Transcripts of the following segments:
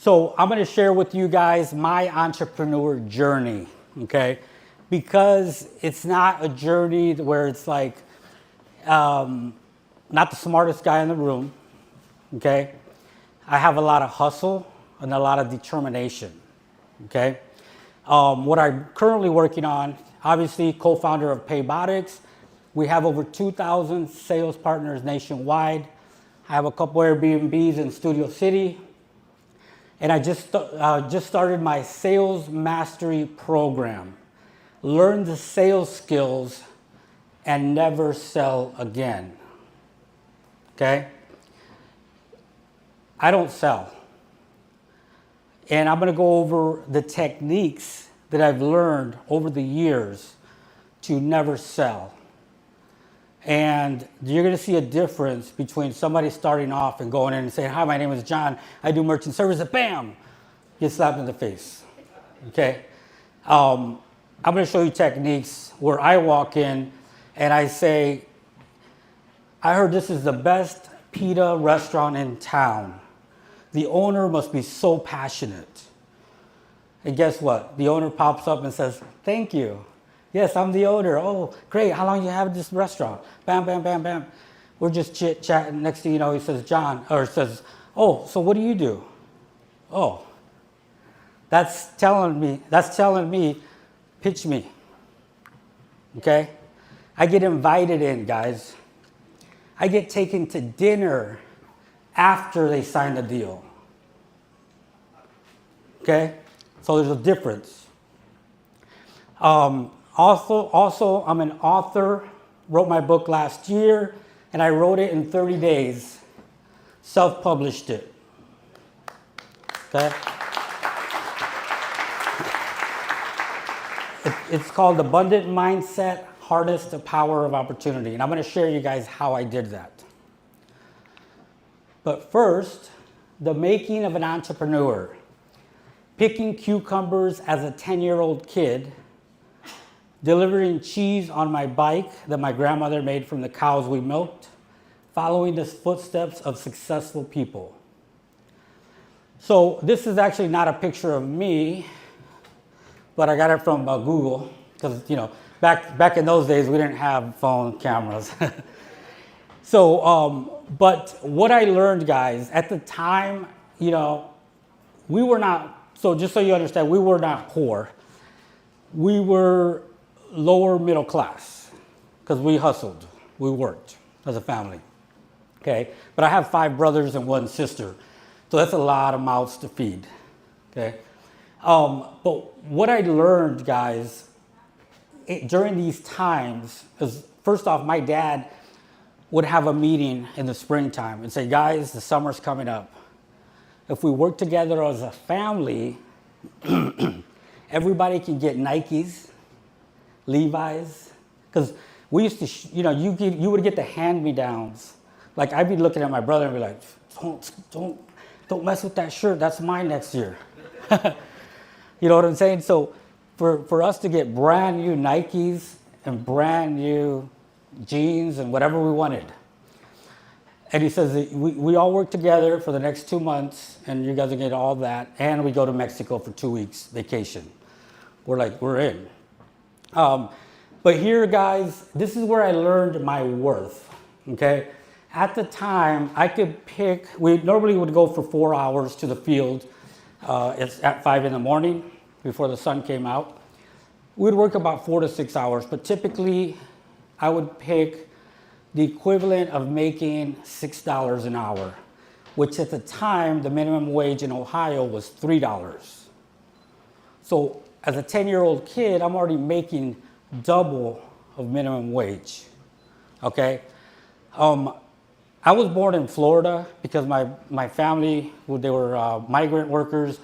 So I'm going to share with you guys my entrepreneur journey, okay? Because it's not a journey where it's like not the smartest guy in the room, okay? I have a lot of hustle and a lot of determination, okay? What I'm currently working on, obviously co-founder of Paybotics. We have over 2,000 sales partners nationwide. I have a couple Airbnbs in Studio City. And I just started my sales mastery program. Learn the sales skills and never sell again. Okay? I don't sell. And I'm going to go over the techniques that I've learned over the years to never sell. And you're going to see a difference between somebody starting off and going in and saying, hi, my name is John. I do merchant services. Bam! Get slapped in the face. Okay? I'm going to show you techniques where I walk in and I say, I heard this is the best pita restaurant in town. The owner must be so passionate. And guess what? The owner pops up and says, thank you. Yes, I'm the owner. Oh, great. How long you have this restaurant? Bam, bam, bam, bam. We're just chit-chatting. Next thing you know, he says, John, or says, oh, so what do you do? Oh, that's telling me, pitch me. Okay? I get invited in, guys. I get taken to dinner after they sign the deal. Okay? So there's a difference. Also, I'm an author, wrote my book last year, and I wrote it in 30 days, self-published it, okay? It's called Abundant Mindset, Harness the Power of Opportunity, and I'm gonna share you guys how I did that. But first, the making of an entrepreneur. Picking cucumbers as a 10-year-old kid, delivering cheese on my bike that my grandmother made from the cows we milked, following the footsteps of successful people. So this is actually not a picture of me, but I got it from Google, because back in those days we didn't have phone cameras. So, but what I learned, guys, at the time, we were not, so just so you understand, we were not poor. We were lower middle class because we hustled, we worked as a family, okay? But I have 5 brothers and 1 sister, so that's a lot of mouths to feed, okay? But what I learned, guys, during these times is, first off, my dad would have a meeting in the springtime and say, guys, the summer's coming up. If we work together as a family, everybody can get Nikes, Levi's, because we used to, you would get the hand-me-downs. Like I'd be looking at my brother and be like, don't mess with that shirt. That's mine next year. You know what I'm saying? So for us to get brand new Nikes and brand new jeans and whatever we wanted. And he says, we all work together for the next 2 months and you guys are getting all that. And we go to Mexico for 2 weeks vacation. We're in. But here, guys, this is where I learned my worth, okay? At the time, I could pick, we normally would go for 4 hours to the field. It's at 5 in the morning before the sun came out. We'd work about 4 to 6 hours, but typically I would pick the equivalent of making $6 an hour, which at the time, the minimum wage in Ohio was $3. So as a 10-year-old kid, I'm already making double of minimum wage, okay? I was born in Florida because my family, they were migrant workers.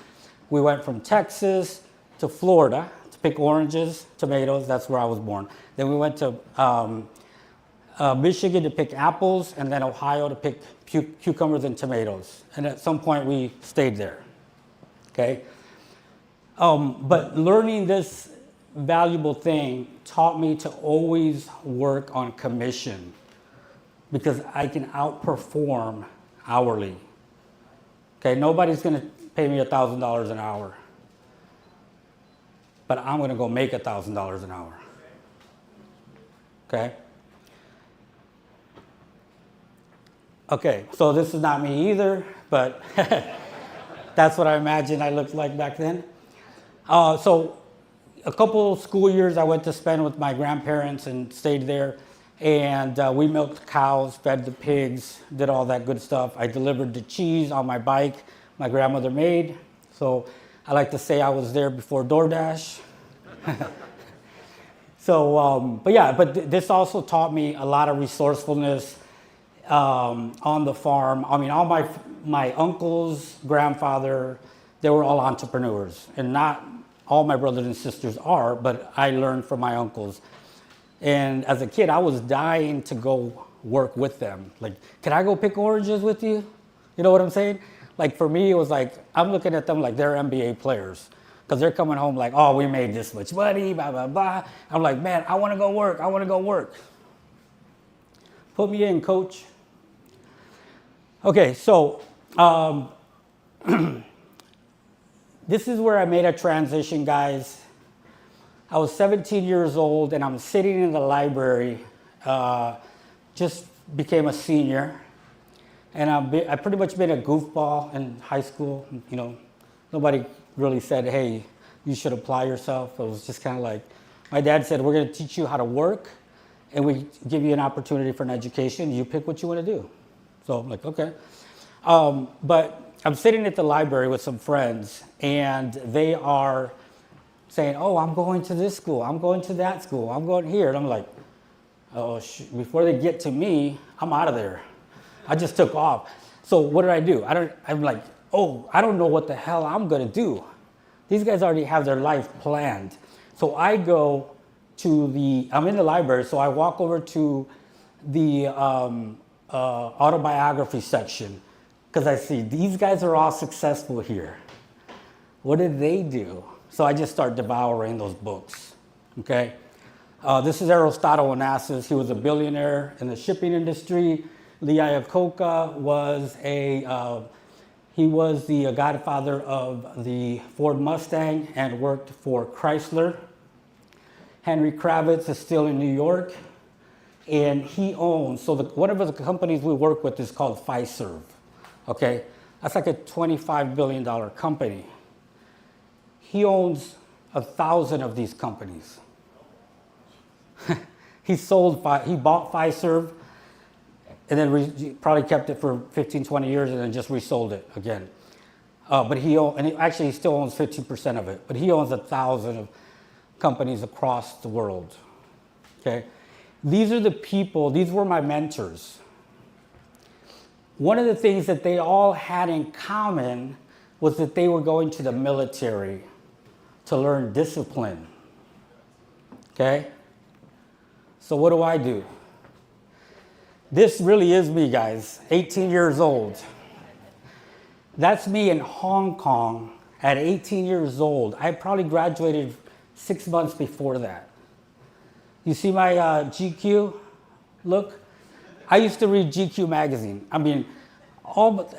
We went from Texas to Florida to pick oranges, tomatoes, that's where I was born. Then we went to Michigan to pick apples, and then Ohio to pick cucumbers and tomatoes. And at some point we stayed there, okay? But learning this valuable thing taught me to always work on commission because I can outperform hourly. Okay, nobody's gonna pay me $1,000 an hour. But I'm going to go make $1,000 an hour. Okay? Okay, so this is not me either, but that's what I imagined I looked like back then. So a couple school years I went to spend with my grandparents and stayed there. And we milked cows, fed the pigs, did all that good stuff. I delivered the cheese on my bike my grandmother made. So I like to say I was there before DoorDash. So, but this also taught me a lot of resourcefulness on the farm. I mean, all my uncles, grandfather, they were all entrepreneurs. And not all my brothers and sisters are, but I learned from my uncles. And as a kid, I was dying to go work with them. Like, can I go pick oranges with you? You know what I'm saying? Like, for me, it was like, I'm looking at them like they're NBA players. Because they're coming home like, oh, we made this much money, blah, blah, blah. I'm like, man, I want to go work. I want to go work. Put me in, coach. Okay, so this is where I made a transition, guys. I was 17 years old, and I'm sitting in the library, just became a senior. And I've pretty much been a goofball in high school. You know, nobody really said, hey, you should apply yourself. It was just kind of like, my dad said, we're going to teach you how to work, and we give you an opportunity for an education. You pick what you want to do. So I'm like, okay. But I'm sitting at the library with some friends, and they are saying, oh, I'm going to this school, I'm going to that school, I'm going here. And I'm like, oh, before they get to me, I'm out of there. I just took off. So what did I do? I'm like, oh, I don't know what the hell I'm going to do. These guys already have their life planned. So I go to I'm in the library, so I walk over to the autobiography section, because I see these guys are all successful here. What did they do? So I just start devouring those books, okay? This is Aristotle Onassis. He was a billionaire in the shipping industry. Lee Iacocca was he was the godfather of the Ford Mustang and worked for Chrysler. Henry Kravitz is still in New York, and he owns, so one of the companies we work with is called Fiserv, okay? That's like a $25 billion company. He owns 1,000 of these companies. He bought Fiserv, and then probably kept it for 15, 20 years, and then just resold it again. But he still owns 15% of it. But he owns 1,000 of companies across the world. Okay, these are the people. These were my mentors. One of the things that they all had in common was that they were going to the military to learn discipline. Okay? So what do? This really is me, guys, 18 years old. That's me in Hong Kong at 18 years old. I probably graduated 6 months before that. You see my GQ look? I used to read GQ magazine. I mean,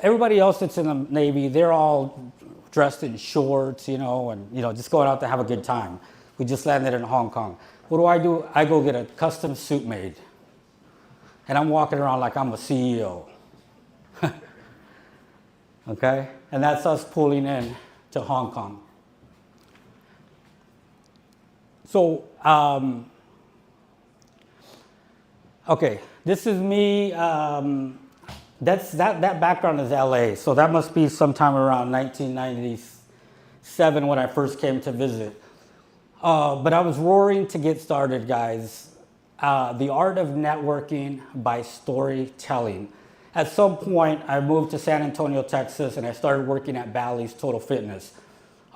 everybody else that's in the Navy, they're all dressed in shorts, and just going out to have a good time. We just landed in Hong Kong. What do? I go get a custom suit made. And I'm walking around like I'm a CEO. Okay? And that's us pulling in to Hong Kong. So, okay, this is me. That background is LA. So that must be sometime around 1997 when I first came to visit. But I was roaring to get started, guys. The art of networking by storytelling. At some point, I moved to San Antonio, Texas, and I started working at Bally's Total Fitness.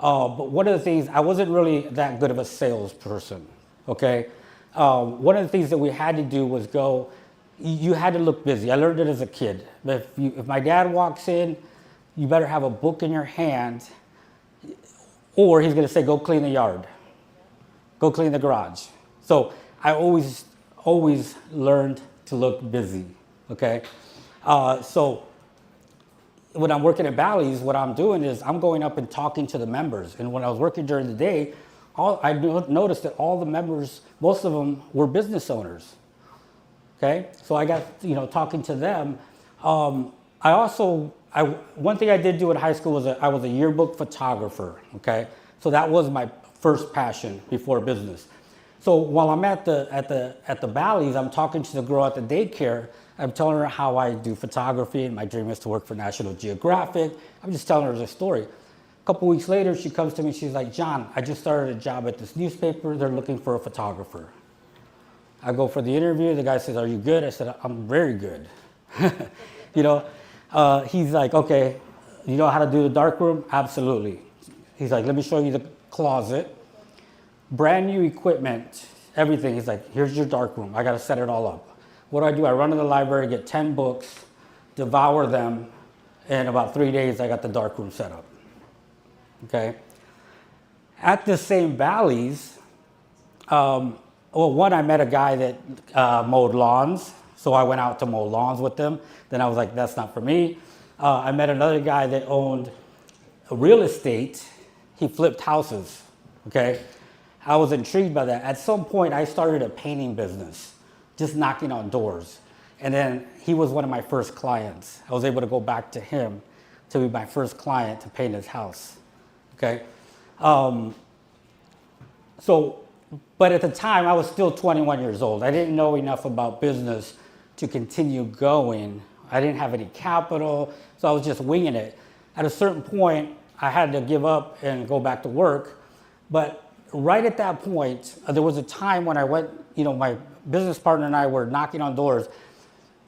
But one of the things, I wasn't really that good of a salesperson, okay? One of the things that we had to do was you had to look busy. I learned it as a kid. If my dad walks in, you better have a book in your hand, or he's going to say, go clean the yard. Go clean the garage. So I always learned to look busy, okay? So when I'm working at Bally's, what I'm doing is I'm going up and talking to the members. And when I was working during the day, noticed that all the members, most of them were business owners. Okay, so I got talking to them. One thing I did do in high school was I was a yearbook photographer. Okay, so that was my first passion before business. So while I'm at the Bally's, I'm talking to the girl at the daycare. I'm telling her how I do photography and my dream is to work for National Geographic. I'm just telling her the story. A couple weeks later, she comes to me. She's like, John, I just started a job at this newspaper. They're looking for a photographer. I go for the interview. The guy says, are you good? I said, I'm very good. He's like, okay, you know how to do the darkroom? Absolutely. He's like, let me show you the closet. Brand new equipment, everything. He's like, here's your darkroom. I got to set it all up. What do? I run to the library, get 10 books, devour them. In about 3 days, I got the darkroom set up. Okay. At the same Bally's, I met a guy that mowed lawns. So I went out to mow lawns with them. Then I was like, that's not for me. I met another guy that owned real estate. He flipped houses. Okay. I was intrigued by that. At some point, I started a painting business, just knocking on doors. And then he was one of my first clients. I was able to go back to him to be my first client to paint his house. Okay. But at the time, I was still 21 years old. I didn't know enough about business to continue going. I didn't have any capital, so I was just winging it. At a certain point, I had to give up and go back to work. But right at that point, there was a time when I went, my business partner and I were knocking on doors.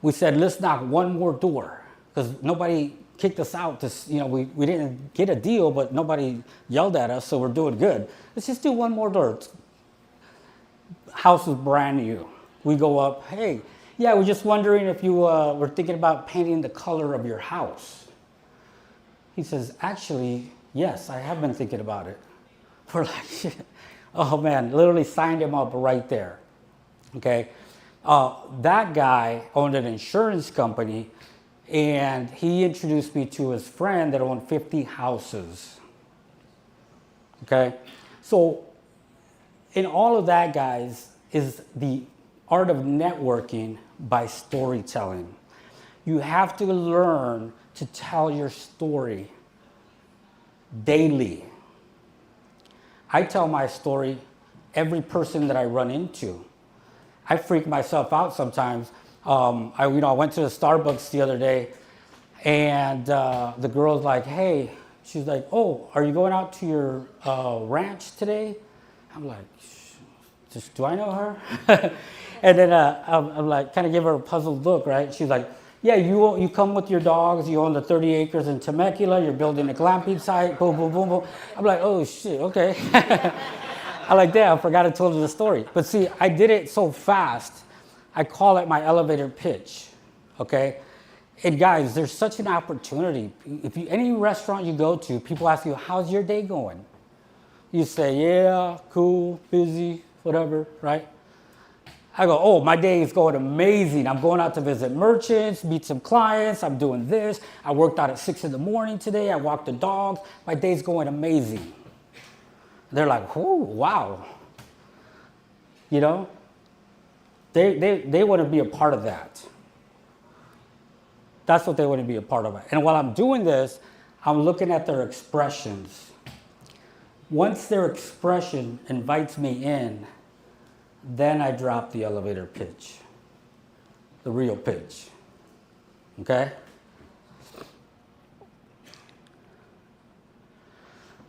We said, let's knock one more door, because nobody kicked us out. We didn't get a deal, but nobody yelled at us, so we're doing good. Let's just do one more door. House is brand new. We go up, hey, yeah, we're just wondering if you were thinking about painting the color of your house. He says, actually, yes, I have been thinking about it. We're like, oh man, literally signed him up right there. Okay. That guy owned an insurance company, and he introduced me to his friend that owned 50 houses. Okay. So in all of that, guys, is the art of networking by storytelling. You have to learn to tell your story daily. I tell my story every person that I run into. I freak myself out sometimes. I went to the Starbucks the other day, and the girl's like, hey, she's like, oh, are you going out to your ranch today? I'm like, do I know her? And then I'm like, kind of give her a puzzled look, right? She's like, yeah, you come with your dogs, you own the 30 acres in Temecula, you're building a glamping site, boom, boom, boom, boom. I'm like, oh shit, okay. I like that, I forgot I told you the story. But see, I did it so fast, I call it my elevator pitch, okay? And guys, there's such an opportunity. Any restaurant you go to, people ask you, how's your day going? You say, yeah, cool, busy, whatever, right? I go, oh, my day is going amazing. I'm going out to visit merchants, meet some clients. I'm doing this. I worked out at 6 a.m. today. I walked the dogs. My day's going amazing. They're like, oh, wow. They want to be a part of that. That's what they want to be a part of. And while I'm doing this, I'm looking at their expressions. Once their expression invites me in, then I drop the elevator pitch, the real pitch, okay?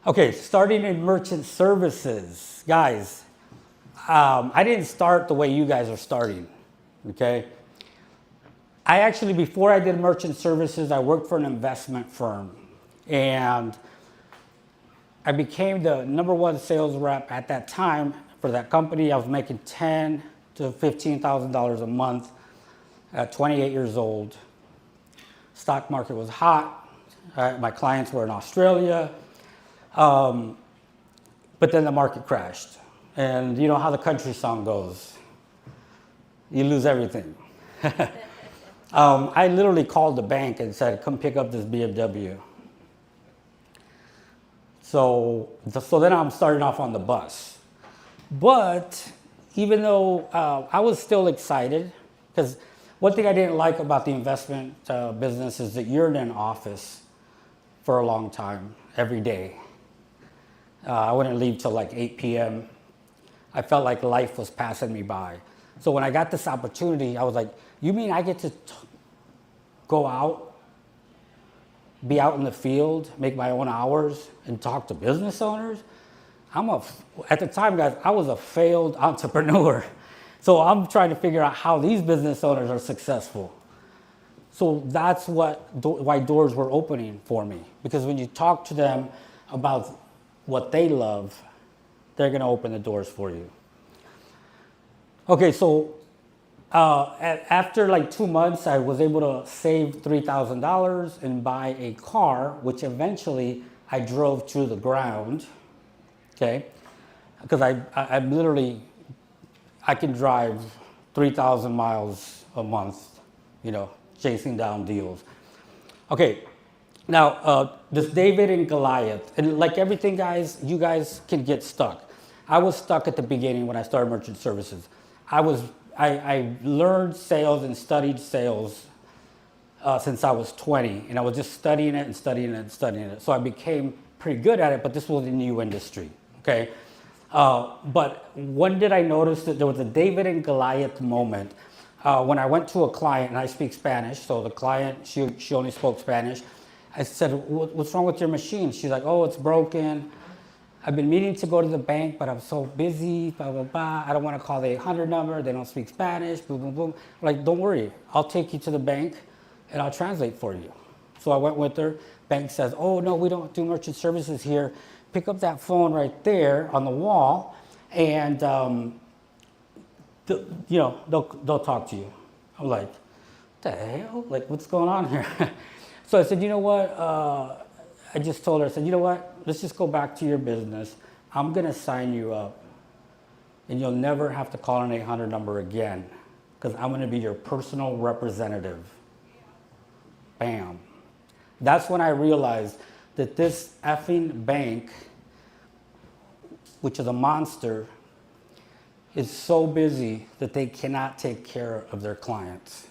Okay, starting in merchant services. Guys, I didn't start the way you guys are starting, okay? I actually, before I did merchant services, I worked for an investment firm, and I became the #1 sales rep at that time. For that company, I was making $10,000 to $15,000 a month at 28 years old. Stock market was hot. My clients were in Australia. But then the market crashed. And you know how the country song goes. You lose everything. I literally called the bank and said, come pick up this BMW. So then I'm starting off on the bus. But even though I was still excited, because one thing I didn't like about the investment business is that you're in an office for a long time, every day. I wouldn't leave till like 8 p.m. I felt like life was passing me by. So when I got this opportunity, I was like, you mean I get to go out, be out in the field, make my own hours, and talk to business owners? At the time, guys, I was a failed entrepreneur. So I'm trying to figure out how these business owners are successful. So that's why doors were opening for me. Because when you talk to them about what they love, they're going to open the doors for you. Okay, so after like 2 months, I was able to save $3,000 and buy a car, which eventually I drove to the ground. Okay, because I'm literally, I can drive 3,000 miles a month, chasing down deals. Okay, now this David and Goliath, and like everything, guys, you guys can get stuck. I was stuck at the beginning when I started merchant services. I learned sales and studied sales since I was 20, and I was just studying it and studying it and studying it. So I became pretty good at it, but this was a new industry. Okay, but when did I notice that there was a David and Goliath moment? When I went to a client, and I speak Spanish, so the client, she only spoke Spanish. I said, what's wrong with your machine? She's like, oh, it's broken. I've been meaning to go to the bank, but I'm so busy, blah, blah, blah. I don't want to call the 800 number. They don't speak Spanish, boom, boom, boom. I'm like, don't worry. I'll take you to the bank, and I'll translate for you. So I went with her. Bank says, oh, no, we don't do merchant services here. Pick up that phone right there on the wall, and they'll talk to you. I'm like, what the hell? Like, what's going on here? So I said, you know what? I just told her, I said, you know what? Let's just go back to your business. I'm going to sign you up, and you'll never have to call an 800 number again, because I'm going to be your personal representative. Bam. That's when I realized that this effing bank, which is a monster, is so busy that they cannot take care of their clients.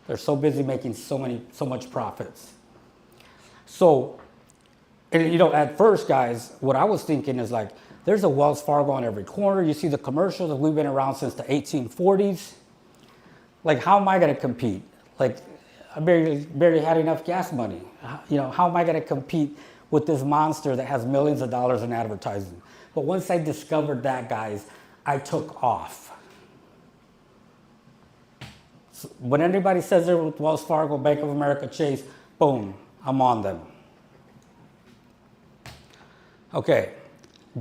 They're so busy making so much profits. So, and at first, guys, what I was thinking is like, there's a Wells Fargo on every corner. You see the commercials, we've been around since the 1840s. Like, how am I going to compete? Like, I barely had enough gas money. How am I going to compete with this monster that has millions of dollars in advertising? But once I discovered that, guys, I took off. So when anybody says they're with Wells Fargo, Bank of America, Chase, boom, I'm on them. Okay,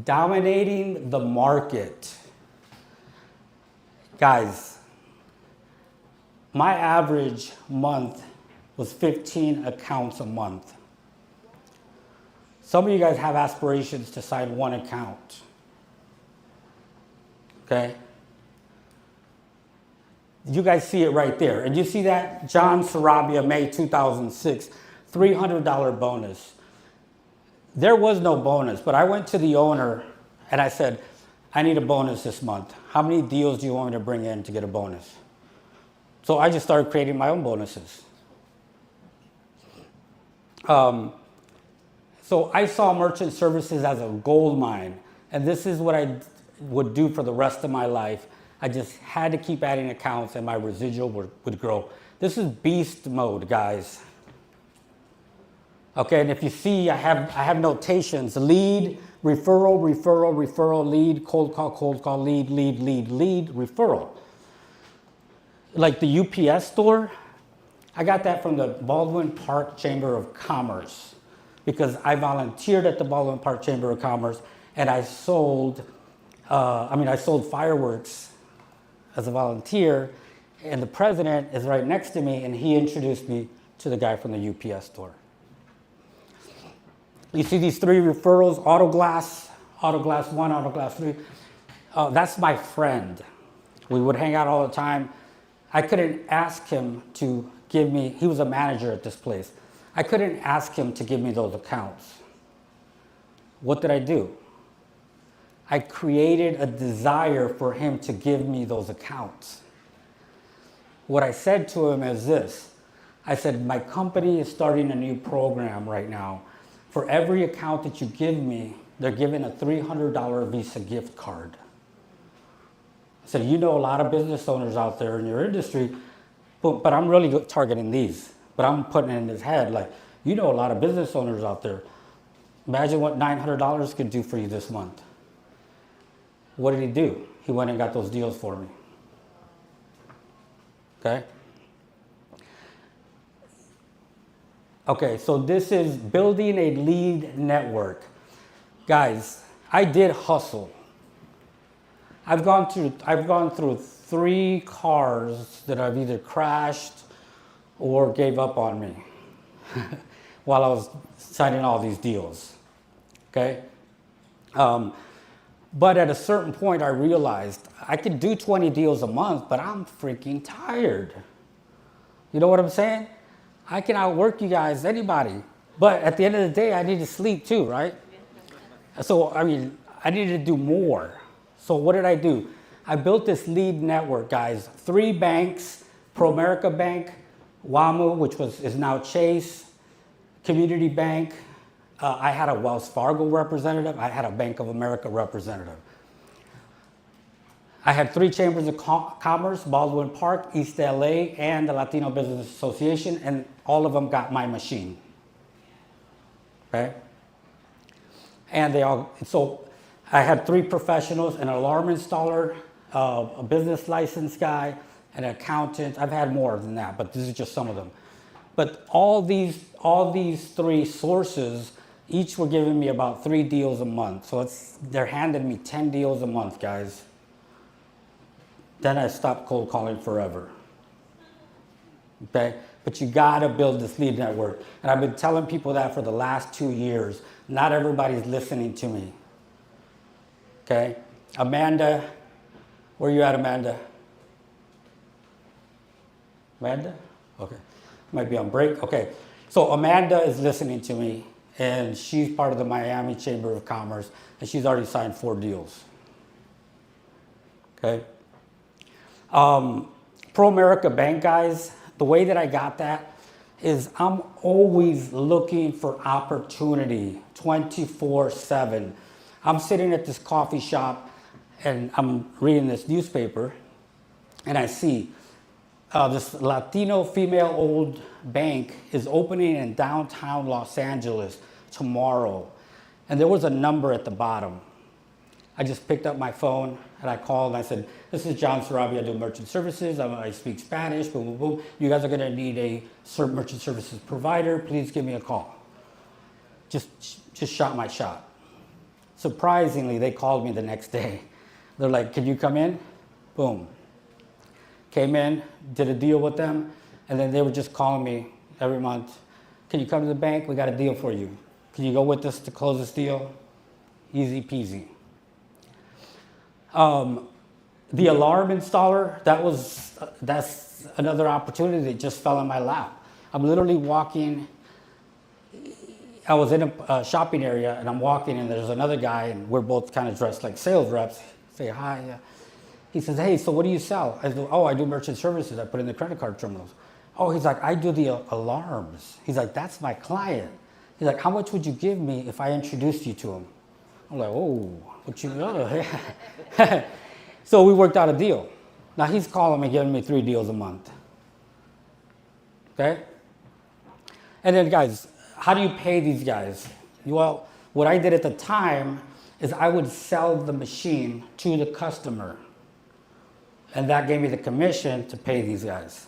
dominating the market. Guys, my average month was 15 accounts a month. Some of you guys have aspirations to sign one account. Okay? You guys see it right there. And you see that? John Sarabia, May 2006, $300 bonus. There was no bonus, but I went to the owner and I said, I need a bonus this month. How many deals do you want me to bring in to get a bonus? So I just started creating my own bonuses. So I saw merchant services as a gold mine, and this is what I would do for the rest of my life. I just had to keep adding accounts, and my residual would grow. This is beast mode, guys. Okay, and if you see, I have notations: lead, referral, referral, referral, lead, cold call, lead, referral. Like the UPS store, I got that from the Baldwin Park Chamber of Commerce, because I volunteered at the Baldwin Park Chamber of Commerce, and I sold fireworks as a volunteer, and the president is right next to me, and he introduced me to the guy from the UPS store. You see these 3 referrals: Autoglass 1, Autoglass 3. That's my friend. We would hang out all the time. I couldn't ask him to give me, he was a manager at this place. I couldn't ask him to give me those accounts. What did I do? I created a desire for him to give me those accounts. What I said to him is this. I said, my company is starting a new program right now. For every account that you give me, they're giving a $300 Visa gift card. I said, you know a lot of business owners out there in your industry, but I'm really targeting these. But I'm putting it in his head, like, you know a lot of business owners out there. Imagine what $900 could do for you this month. What did he do? He went and got those deals for me. Okay? Okay, so this is building a lead network. Guys, I did hustle. I've gone through 3 cars that I've either crashed or gave up on me while I was signing all these deals. Okay? But at a certain point, I realized I could do 20 deals a month, but I'm freaking tired. You know what I'm saying? I can outwork you guys, anybody. But at the end of the day, I need to sleep too, right? So, I mean, I needed to do more. So what did I do? I built this lead network, guys. 3 banks, Pro-America Bank, WAMU, which is now Chase, Community Bank. I had a Wells Fargo representative. I had a Bank of America representative. I had 3 chambers of commerce, Baldwin Park, East LA, and the Latino Business Association, and all of them got my machine. Okay? And so I had 3 professionals, an alarm installer, a business license guy, an accountant. I've had more than that, but this is just some of them. But all these 3 sources, each were giving me about 3 deals a month. So they're handing me 10 deals a month, guys. Then I stopped cold calling forever. Okay? But you gotta build this lead network. And I've been telling people that for the last 2 years. Not everybody's listening to me. Okay? Amanda, where you at, Amanda? Amanda? Okay. Might be on break. Okay. So Amanda is listening to me, and she's part of the Miami Chamber of Commerce, and she's already signed 4 deals. Okay? Pro-America Bank, guys, the way that I got that is I'm always looking for opportunity 24/7. I'm sitting at this coffee shop and I'm reading this newspaper and I see this Latino female-owned bank is opening in downtown Los Angeles tomorrow. And there was a number at the bottom. I just picked up my phone and I called and I said, this is John Sarabi, I do merchant services, I speak Spanish, boom, boom, boom. You guys are gonna need a merchant services provider, please give me a call. Just shot my shot. Surprisingly, they called me the next day. They're like, can you come in? Boom. Came in, did a deal with them, and then they were just calling me every month. Can you come to the bank? We got a deal for you. Can you go with us to close this deal? Easy peasy. The alarm installer, that's another opportunity that just fell in my lap. I'm literally walking. I was in a shopping area and I'm walking and there's another guy and we're both kind of dressed like sales reps. Say hi. Yeah. He says, hey, so what do you sell? I go, oh, I do merchant services. I put in the credit card terminals. Oh, he's like, I do the alarms. He's like, that's my client. He's like, how much would you give me if I introduced you to him? I'm like, oh, what you know? So we worked out a deal. Now he's calling me, giving me 3 deals a month. Okay? And then guys, how do you pay these guys? Well, what I did at the time is I would sell the machine to the customer. And that gave me the commission to pay these guys.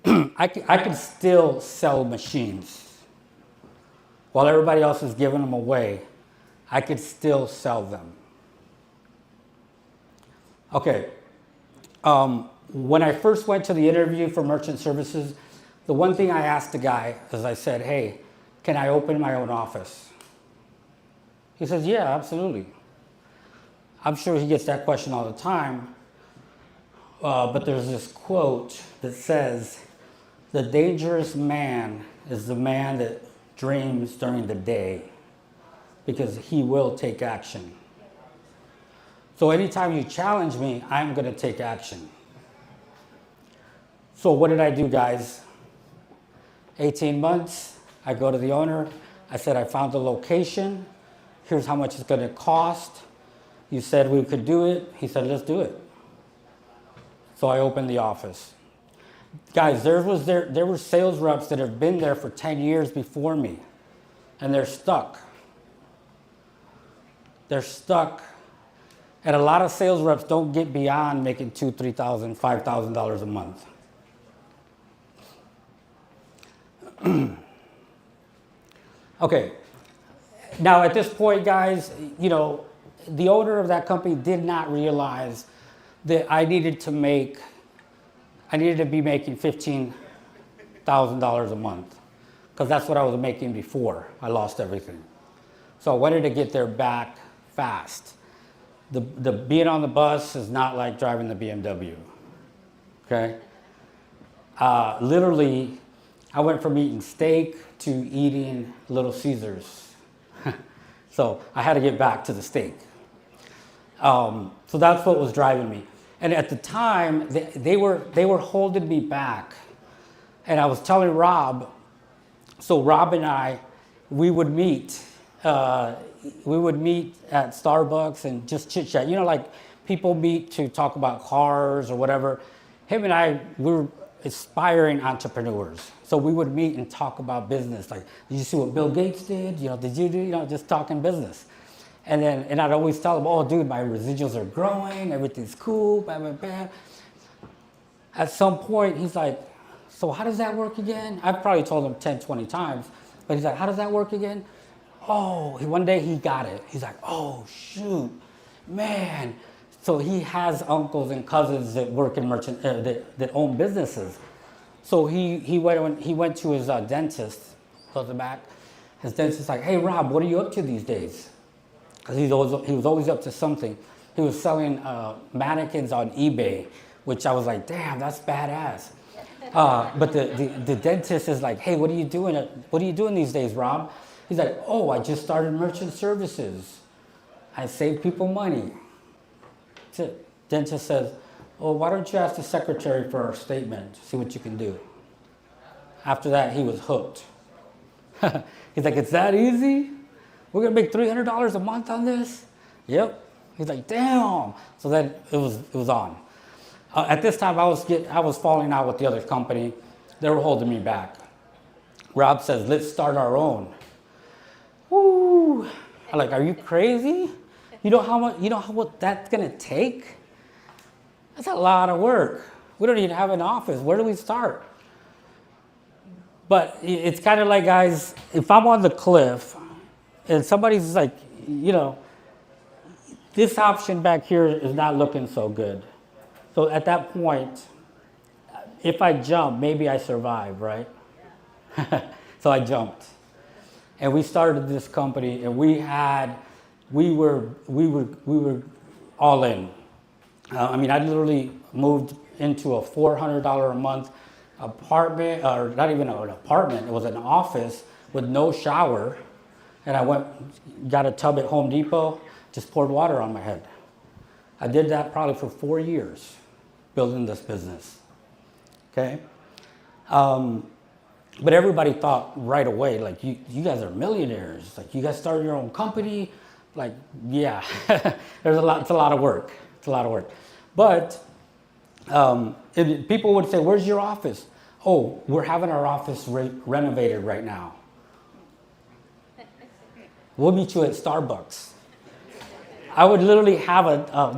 I could still sell machines. While everybody else is giving them away, I could still sell them. Okay. When I first went to the interview for merchant services, the one thing I asked the guy is I said, hey, can I open my own office? He says, yeah, absolutely. I'm sure he gets that question all the time. But there's this quote that says, "The dangerous man is the man that dreams during the day, because he will take action." So anytime you challenge me, I'm going to take action. So what did I do, guys? 18 months, I go to the owner. I said, I found the location. Here's how much it's going to cost. You said we could do it. He said, let's do it. So I opened the office. Guys, there were sales reps that have been there for 10 years before me, and they're stuck. They're stuck. And a lot of sales reps don't get beyond making $2,000, $3,000, $5,000 a month. Okay. Now at this point, guys, you know, the owner of that company did not realize that I needed to be making $15,000 a month, because that's what I was making before I lost everything. So I wanted to get there back fast. The being on the bus is not like driving the BMW, okay? Literally, I went from eating steak to eating Little Caesars. So I had to get back to the steak. So that's what was driving me. And at the time, they were holding me back. And I was telling Rob, so Rob and I, we would meet at Starbucks and just chit chat. You know, like people meet to talk about cars or whatever. Him and I, we were aspiring entrepreneurs. So we would meet and talk about business. Like, did you see what Bill Gates did? You know, did you do, you know, just talking business. And I'd always tell him, oh, dude, my residuals are growing. Everything's cool, blah, blah, blah. At some point, he's like, so how does that work again? I've probably told him 10, 20 times. But he's like, how does that work again? Oh, one day he got it. He's like, oh, shoot, man. So he has uncles and cousins that work in that own businesses. So he went to his dentist, goes back. His dentist's like, hey, Rob, what are you up to these days? Because he was always up to something. He was selling mannequins on eBay, which I was like, damn, that's badass. But the dentist is like, hey, what are you doing? What are you doing these days, Rob? He's like, oh, I just started merchant services. I save people money. That's it. Dentist says, oh, why don't you ask the secretary for our statement, see what you can do. After that, he was hooked. He's like, it's that easy? We're gonna make $300 a month on this? Yep. He's like, damn. So then it was on. At this time, I was falling out with the other company. They were holding me back. Rob says, let's start our own. Woo! I'm like, are you crazy? You know how what that's gonna take? That's a lot of work. We don't even have an office. Where do we start? But it's kind of like, guys, if I'm on the cliff and somebody's like, you know, this option back here is not looking so good. So at that point, if I jump, maybe I survive, right? So I jumped. And we started this company, and we were all in. I mean, I literally moved into a $400 a month apartment, or not even an apartment, it was an office with no shower. And I got a tub at Home Depot, just poured water on my head. I did that probably for 4 years, building this business, okay? But everybody thought right away, like, you guys are millionaires. Like, you guys started your own company. Like, yeah, it's a lot of work. It's a lot of work. But people would say, where's your office? Oh, we're having our office renovated right now. We'll meet you at Starbucks. I would literally have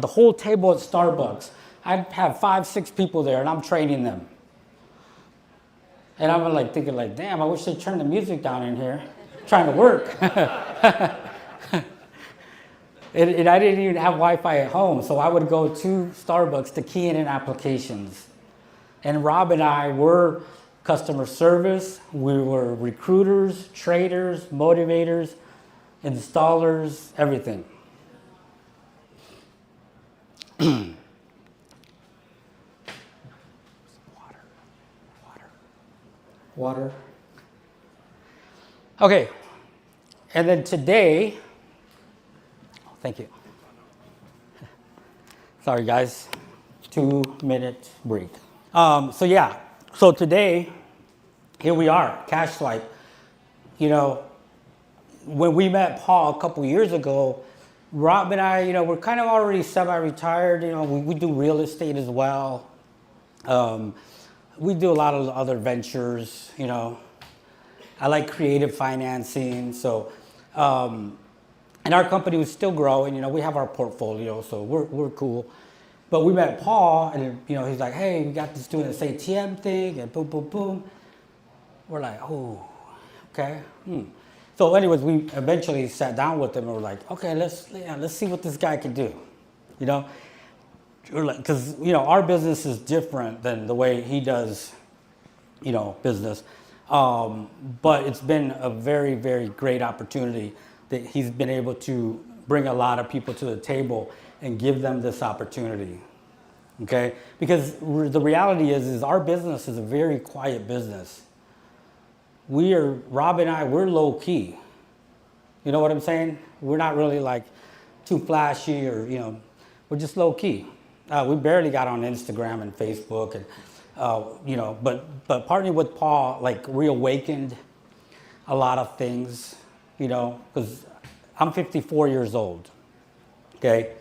the whole table at Starbucks. I'd have 5, 6 people there, and I'm training them. And I'm like thinking, like, damn, I wish they'd turn the music down in here. I'm trying to work. And I didn't even have Wi-Fi at home, so I would go to Starbucks to key in applications. And Rob and I were customer service. We were recruiters, traders, motivators, installers, everything. Water. Okay. And then today, thank you. Sorry, guys. 2-minute break. So today, here we are, Cash Swipe. You know, when we met Paul a couple years ago, Rob and I, we're kind of already semi-retired. We do real estate as well. We do a lot of other ventures. I like creative financing. So, and our company was still growing. We have our portfolio, so we're cool. But we met Paul, and he's like, "Hey, we got this doing this ATM thing," and boom, boom, boom. We're like, "Oh, okay." So, anyways, we eventually sat down with him, and we're like, "Okay, let's see what this guy can do," because our business is different than the way he does, business. But it's been a very, very great opportunity that he's been able to bring a lot of people to the table and give them this opportunity, okay? Because the reality is our business is a very quiet business. Rob and I, we're low key. You know what I'm saying? We're not really like too flashy or, we're just low key. We barely got on Instagram and Facebook and, but partnering with Paul, like reawakened a lot of things, because I'm 54 years old, okay?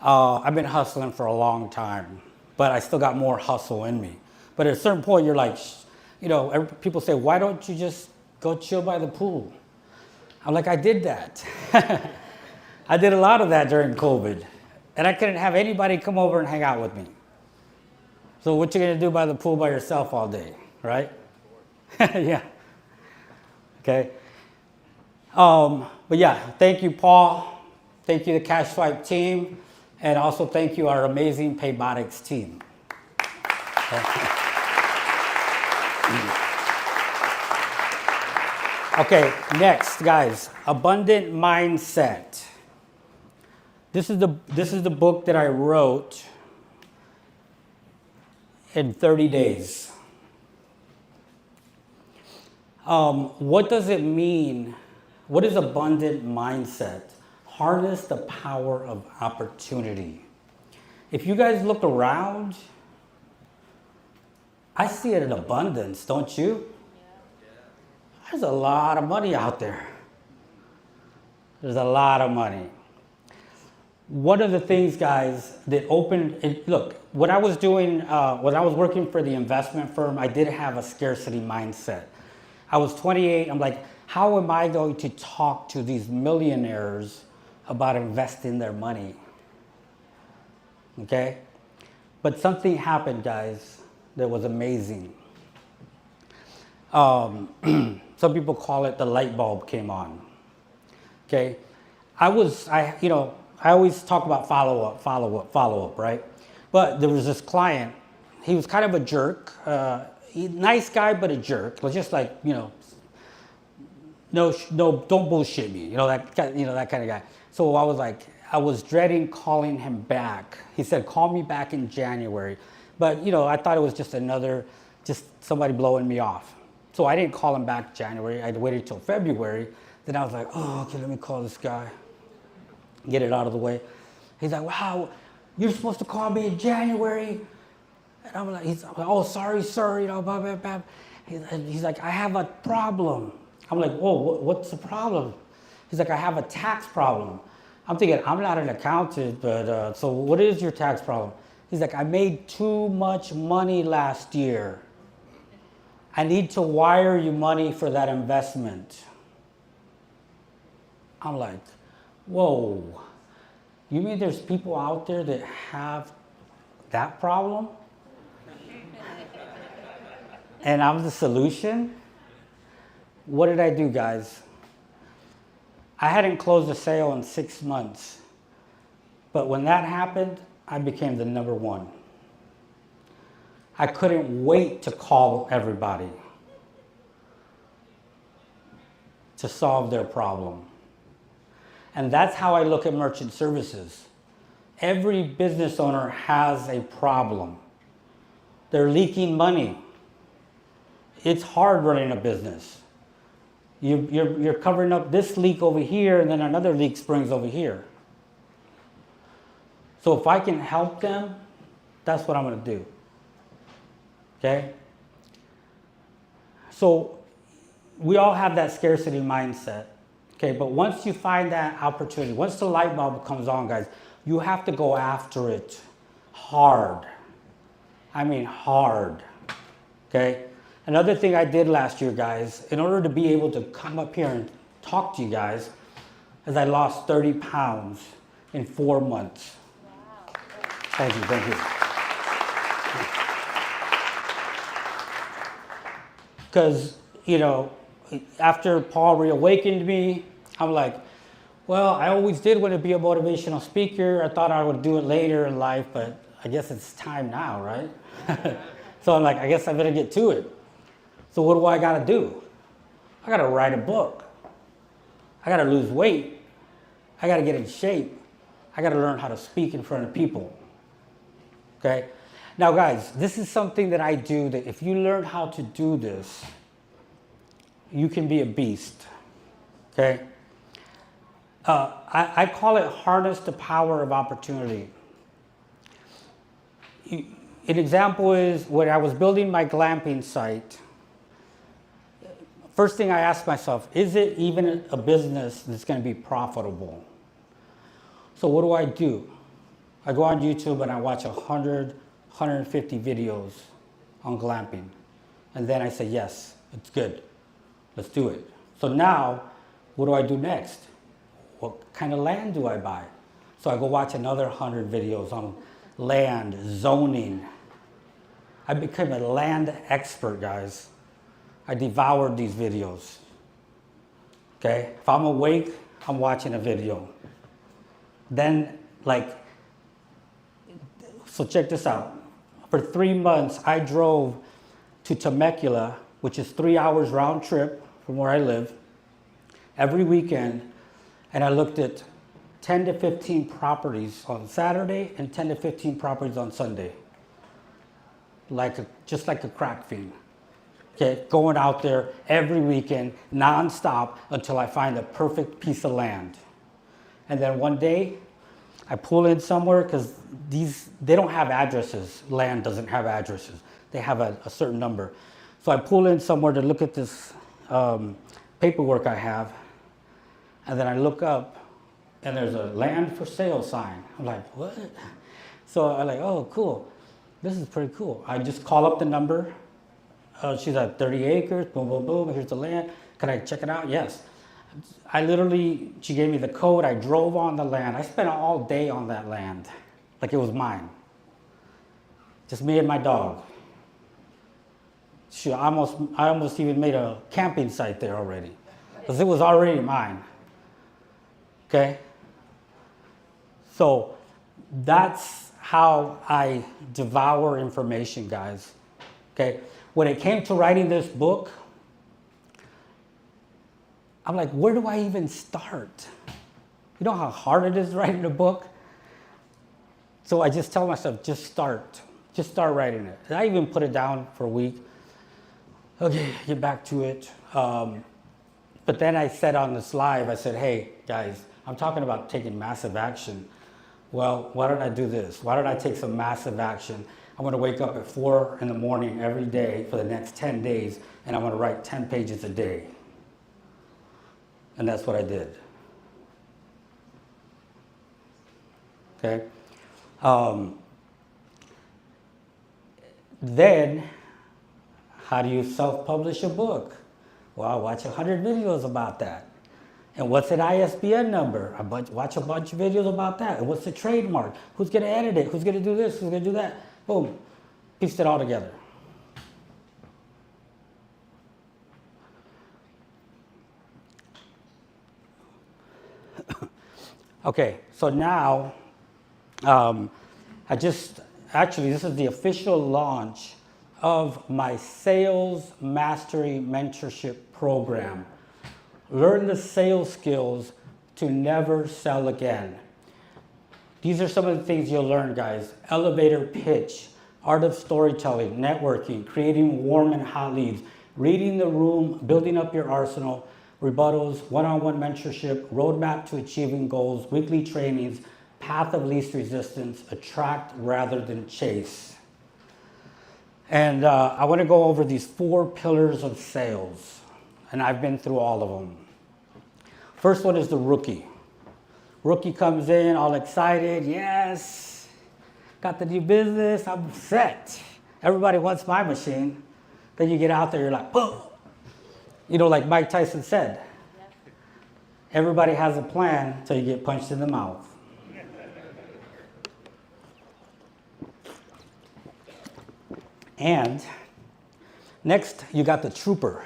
I've been hustling for a long time, but I still got more hustle in me. But at a certain point, you're like, people say, why don't you just go chill by the pool? I'm like, I did that. I did a lot of that during COVID, and I couldn't have anybody come over and hang out with me. So what you gonna do by the pool by yourself all day, right? Yeah. Okay. But yeah, thank you, Paul. Thank you, the Cash Swipe team. And also thank you, our amazing Paybotics team. Okay, next, guys, Abundant Mindset. This is the book that I wrote in 30 days. What does it mean? What is abundant mindset? Harness the power of opportunity. If you guys look around, I see it in abundance, don't you? There's a lot of money out there. There's a lot of money. One of the things, guys, that look, when I was working for the investment firm, I did have a scarcity mindset. I was 28, I'm like, how am I going to talk to these millionaires about investing their money? Okay? But something happened, guys, that was amazing. Some people call it the light bulb came on. Okay? I always talk about follow up, right? But there was this client, he was kind of a jerk, nice guy, but a jerk. It was just like, no, don't bullshit me, that kind of guy. So I was dreading calling him back. He said, call me back in January. But, I thought it was just somebody blowing me off. So I didn't call him back January. I waited till February. Then I was like, oh, okay, let me call this guy. Get it out of the way. He's like, wow, you're supposed to call me in January. And I'm like, oh, sorry, sir, blah, blah, blah. He's like, I have a problem. I'm like, whoa, what's the problem? He's like, I have a tax problem. I'm thinking, I'm not an accountant, but so what is your tax problem? He's like, I made too much money last year. I need to wire you money for that investment. I'm like, whoa, you mean there's people out there that have that problem? And I'm the solution? What did I do, guys? I hadn't closed a sale in 6 months. But when that happened, I became the number one. I couldn't wait to call everybody to solve their problem. And that's how I look at merchant services. Every business owner has a problem. They're leaking money. it's hard running a business. You're covering up this leak over here, and then another leak springs over here. So if I can help them, that's what I'm going to do. Okay? So we all have that scarcity mindset. Okay, but once you find that opportunity, once the light bulb comes on, guys, you have to go after it hard. I mean hard. Okay? Another thing I did last year, guys, in order to be able to come up here and talk to you guys, is I lost 30 pounds in 4 months. Wow. Thank you, thank you. Because, you know, after Paul reawakened me, I'm like, well, I always did want to be a motivational speaker. I thought I would do it later in life, but I guess it's time now, right? So I'm like, I guess I better get to it. So what do I got to do? I got to write a book. I got to lose weight. I got to get in shape. I got to learn how to speak in front of people. Okay? Now, guys, this is something that I do that if you learn how to do this, you can be a beast. Okay? I call it harness the power of opportunity. An example is when I was building my glamping site, first thing I asked myself, is it even a business that's going to be profitable? So what do? I go on YouTube and I watch 100, 150 videos on glamping. And then I say, yes, it's good. Let's do it. So now, what do I do next? What kind of land do I buy? So I go watch another 100 videos on land, zoning. I became a land expert, guys. I devoured these videos. Okay? If I'm awake, I'm watching a video. Then, so check this out. For 3 months, I drove to Temecula, which is 3 hours round trip from where I live, every weekend, and I looked at 10 to 15 properties on Saturday and 10 to 15 properties on Sunday. Just like a crack fiend. Okay, going out there every weekend, nonstop, until I find the perfect piece of land. And then one day, I pull in somewhere, because they don't have addresses. Land doesn't have addresses. They have a certain number. So I pull in somewhere to look at this paperwork I have, and then I look up, and there's a land for sale sign. I'm like, what? So I'm like, oh, cool. This is pretty cool. I just call up the number. She's at 30 acres, boom, boom, boom, here's the land. Can I check it out? Yes. She gave me the code, I drove on the land. I spent all day on that land, like it was mine. Just me and my dog. I almost even made a camping site there already, because it was already mine. Okay? So that's how I devour information, guys. Okay? When it came to writing this book, I'm like, where do I even start? You know how hard it is writing a book? So I just tell myself, just start. Just start writing it. And I even put it down for a week. Okay, get back to it. But then I said on this live, I said, hey, guys, I'm talking about taking massive action. Well, why don't I do this? Why don't I take some massive action? I'm going to wake up at 4 in the morning every day for the next 10 days, and I'm going to write 10 pages a day. And that's what I did. Okay? Then, how do you self-publish a book? Well, I watch 100 videos about that. And what's an ISBN number? Watch a bunch of videos about that. And what's the trademark? Who's going to edit it? Who's going to do this? Who's going to do that? Boom. Pieced it all together. Okay, so now, this is the official launch of my Sales Mastery Mentorship Program. Learn the sales skills to never sell again. These are some of the things you'll learn, guys. Elevator pitch, art of storytelling, networking, creating warm and hot leads, reading the room, building up your arsenal, rebuttals, one-on-one mentorship, roadmap to achieving goals, weekly trainings, path of least resistance, attract rather than chase. And I want to go over these 4 pillars of sales, and I've been through all of them. First one is the rookie. Rookie comes in all excited, yes, got the new business, I'm set. Everybody wants my machine. Then you get out there, you're like, boom. You know, like Mike Tyson said, everybody has a plan until you get punched in the mouth. And next, you got the trooper.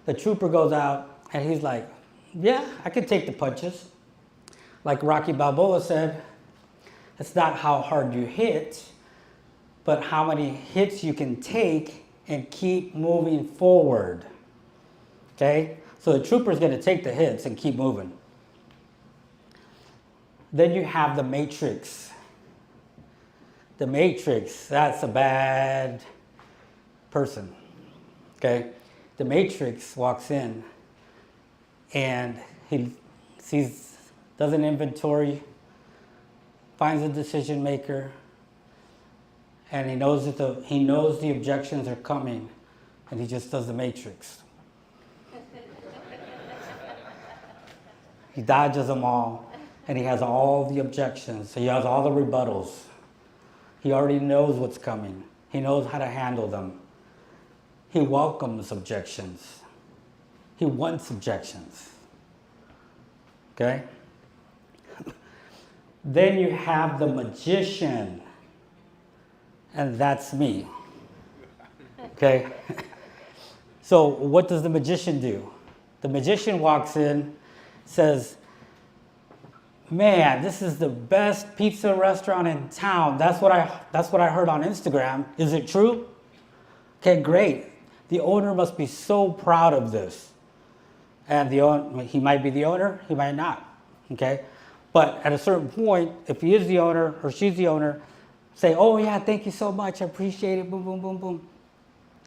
The trooper goes out and he's like, yeah, I can take the punches. Like Rocky Balboa said, it's not how hard you hit, but how many hits you can take and keep moving forward. Okay? So the trooper's going to take the hits and keep moving. Then you have the matrix. The matrix, that's a bad person. Okay? The matrix walks in and he does an inventory, finds a decision maker, and he knows the objections are coming, and he just does the matrix. He dodges them all, and he has all the objections. So he has all the rebuttals. He already knows what's coming. He knows how to handle them. He welcomes objections. He wants objections. Okay? Then you have the magician, and that's me. Okay? So what does the magician do? The magician walks in, says, man, this is the best pizza restaurant in town. That's what I heard on Instagram. Is it true? Okay, great. The owner must be so proud of this. And he might be the owner, he might not. Okay? But at a certain point, if he is the owner or she's the owner, say, oh yeah, thank you so much, I appreciate it, boom, boom, boom, boom.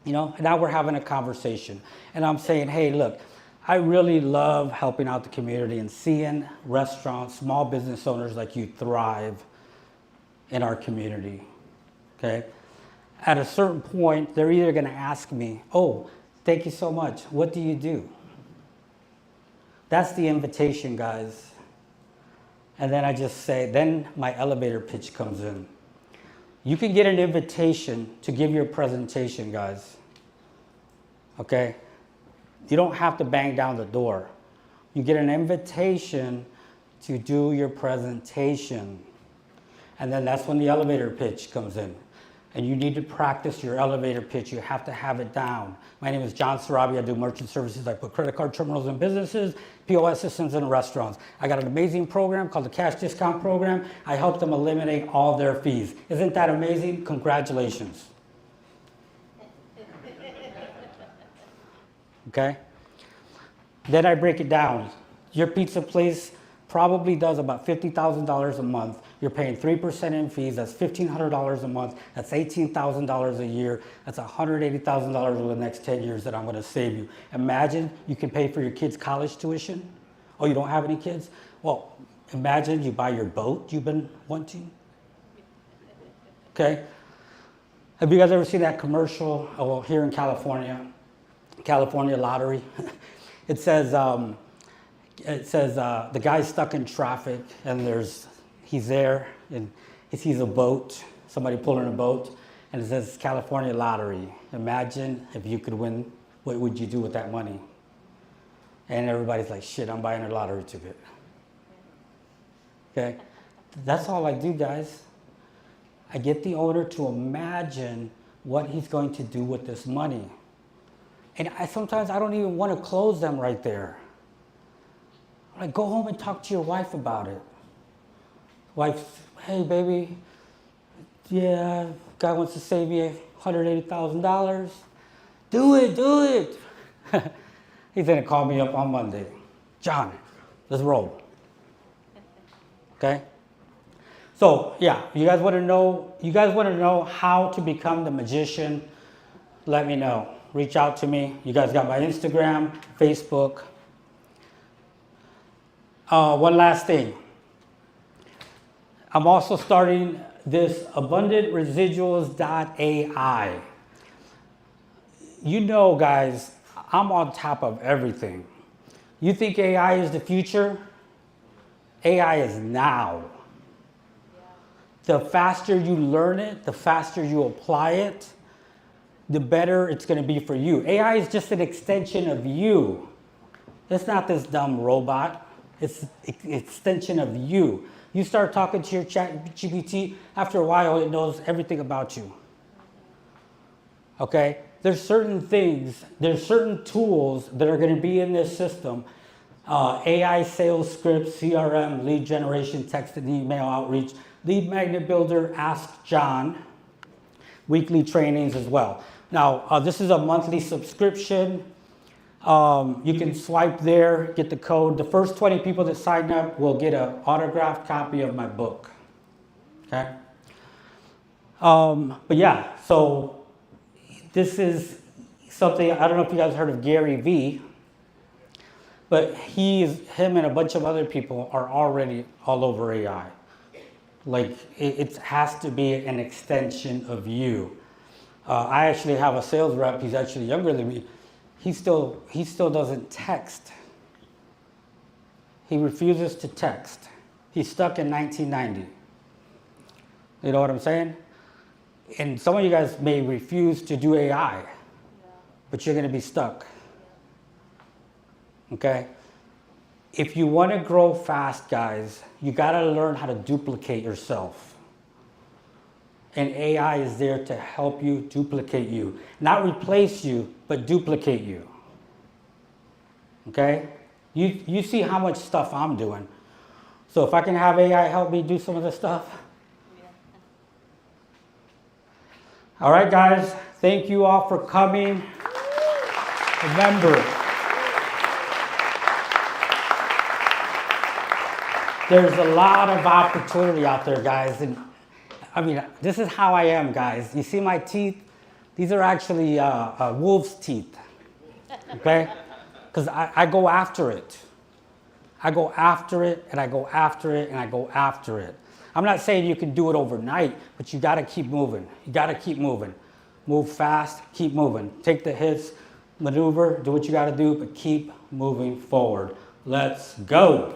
You know, now we're having a conversation. And I'm saying, hey, look, I really love helping out the community and seeing restaurants, small business owners like you thrive in our community, okay? At a certain point, they're either gonna ask me, oh, thank you so much, what do you do? That's the invitation, guys. And then I just say, then my elevator pitch comes in. You can get an invitation to give your presentation, guys, okay? You don't have to bang down the door. You get an invitation to do your presentation. And then that's when the elevator pitch comes in. And you need to practice your elevator pitch. You have to have it down. My name is John Sarabi. I do merchant services. I put credit card terminals in businesses, POS systems in restaurants. I got an amazing program called the Cash Discount Program. I help them eliminate all their fees. Isn't that amazing? Congratulations. Okay? Then I break it down. Your pizza place probably does about $50,000 a month. You're paying 3% in fees. That's $1,500 a month. That's $18,000 a year. That's $180,000 over the next 10 years that I'm going to save you. Imagine you can pay for your kids' college tuition. Oh, you don't have any kids? Well, imagine you buy your boat you've been wanting. Okay? Have you guys ever seen that commercial? Oh, well, here in California lottery. It says the guy's stuck in traffic and he's there and he sees a boat, somebody pulling a boat, and it says California lottery. Imagine if you could win, what would you do with that money? And everybody's like, shit, I'm buying a lottery ticket. Okay? That's all I do, guys. I get the owner to imagine what he's going to do with this money. And sometimes I don't even want to close them right there. Like, go home and talk to your wife about it. Wife, hey baby, yeah, guy wants to save me $180,000. Do it. He's gonna call me up on Monday. John, let's roll. Okay? So yeah, you guys wanna know how to become the magician let me know. Reach out to me. You guys got my Instagram, Facebook. One last thing. I'm also starting this abundantresiduals.ai. You know, guys, I'm on top of everything. You think AI is the future? AI is now. The faster you learn it, the faster you apply it, the better it's going to be for you. AI is just an extension of you. It's not this dumb robot. It's an extension of you. You start talking to your chat GPT, after a while it knows everything about you. Okay? There's certain things, there's certain tools that are going to be in this system. AI sales scripts, CRM, lead generation, text and email outreach, lead magnet builder, Ask John, weekly trainings as well. Now, this is a monthly subscription. You can swipe there, get the code. The first 20 people that sign up will get an autographed copy of my book. Okay? But yeah, so this is something, I don't know if you guys heard of Gary Vee, but him and a bunch of other people are already all over AI. Like, it has to be an extension of you. I actually have a sales rep, he's actually younger than me. He still doesn't text. He refuses to text. He's stuck in 1990. You know what I'm saying? And some of you guys may refuse to do AI, but you're going to be stuck. Okay? If you want to grow fast, guys, you got to learn how to duplicate yourself. And AI is there to help you duplicate you. Not replace you, but duplicate you. Okay? You see how much stuff I'm doing. So if I can have AI help me do some of this stuff. Yeah. All right, guys. Thank you all for coming. Remember, there's a lot of opportunity out there, guys. And I mean, this is how I am, guys. You see my teeth? These are actually wolf's teeth, okay? Because I go after it. I go after it, and I go after it, and I go after it. I'm not saying you can do it overnight, but you got to keep moving. You got to keep moving. Move fast, keep moving. Take the hits, maneuver, do what you got to do, but keep moving forward. Let's go.